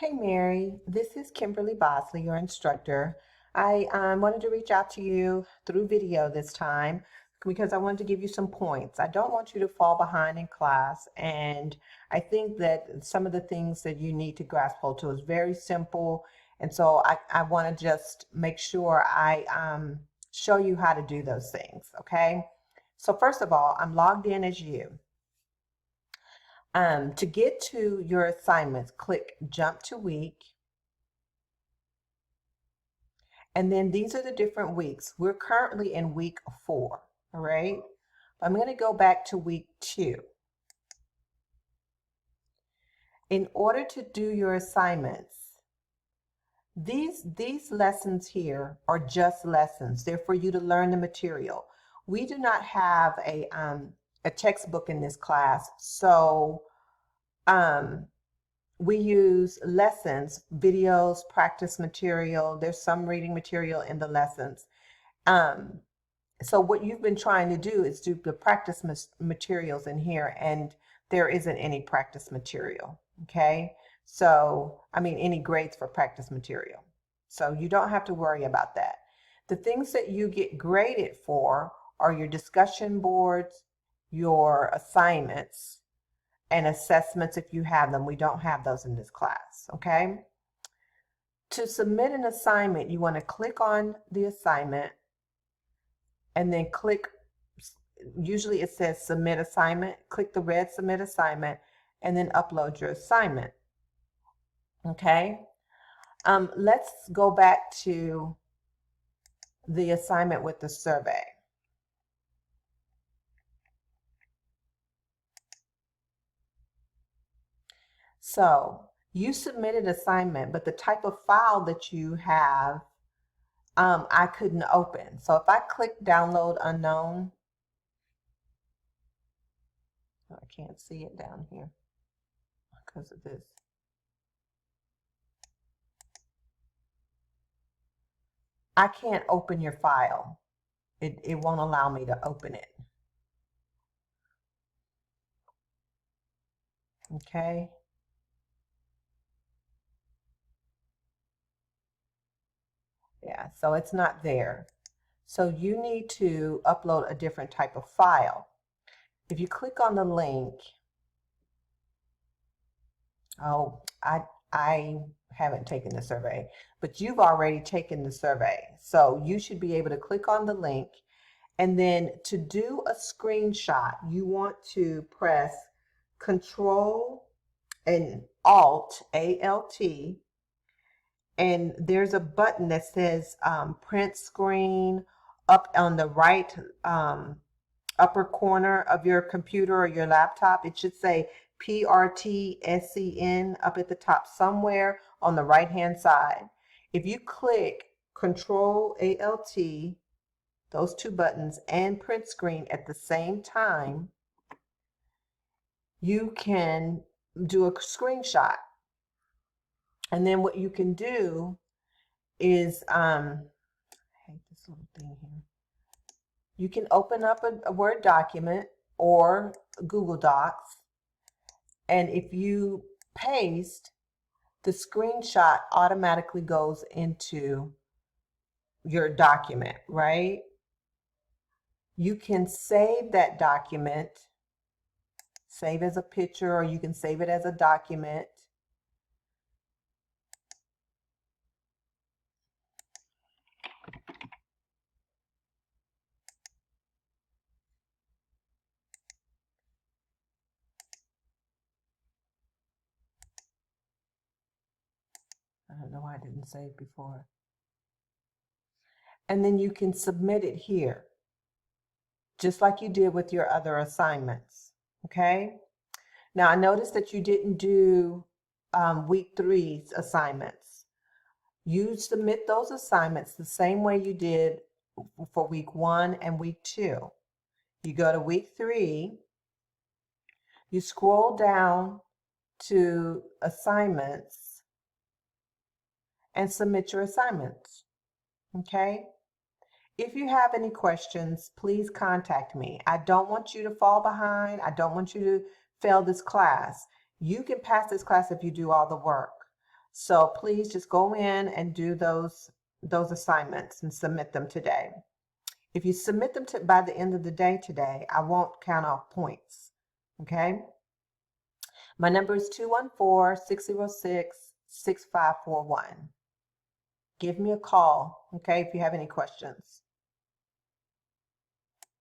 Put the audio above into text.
Hey Mary, this is Kimberly Bosley, your instructor. I wanted to reach out to you through video this time because I wanted to give you some points. I don't want you to fall behind in class, and I think that some of the things that you need to grasp hold to is very simple, and so I want to just make sure I show you how to do those things, okay? So first of all, I'm logged in as you. To get to your assignments, click Jump to Week. And then these are the different weeks. We're currently in week 4, all right? I'm going to go back to week 2. In order to do your assignments, these lessons here are just lessons. They're for you to learn the material. We do not have a textbook in this class, so we use lessons, videos, practice material. There's some reading material in the lessons. So what you've been trying to do is do the practice materials in here, and there isn't any practice material, okay? So, I mean, any grades for practice material. So you don't have to worry about that. The things that you get graded for are your discussion boards, your assignments, and assessments if you have them. We don't have those in this class, okay? To submit an assignment, you want to click on the assignment and then click, usually it says submit assignment, click the red submit assignment, and then upload your assignment, okay? Let's go back to the assignment with the survey. So you submitted assignment, but the type of file that you have, I couldn't open. So if I click download unknown, I can't see it down here because of this. I can't open your file. It won't allow me to open it. Okay. Yeah, so it's not there. So you need to upload a different type of file. If you click on the link, I haven't taken the survey, but you've already taken the survey. So you should be able to click on the link, and then to do a screenshot, you want to press Control and Alt, A-L-T, and there's a button that says print screen up on the right upper corner of your computer or your laptop. It should say PRTSCN up at the top somewhere on the right hand side. If you click Control Alt, those two buttons, and print screen at the same time, you can do a screenshot. And then what you can do is, I hate this little thing here. You can open up a Word document or Google Docs, and if you paste, the screenshot automatically goes into your document, right? You can save that document, save as a picture, or you can save it as a document. I don't know why I didn't save before. And then you can submit it here, just like you did with your other assignments, okay? Now, I noticed that you didn't do week 3's assignments. You submit those assignments the same way you did for week 1 and week 2. You go to week 3, you scroll down to assignments and submit your assignments, okay? If you have any questions, please contact me. I don't want you to fall behind. I don't want you to fail this class. You can pass this class if you do all the work. So please just go in and do those assignments and submit them today. If you submit them by the end of the day today, I won't count off points. Okay? My number is 214-606-6541. Give me a call, okay, if you have any questions.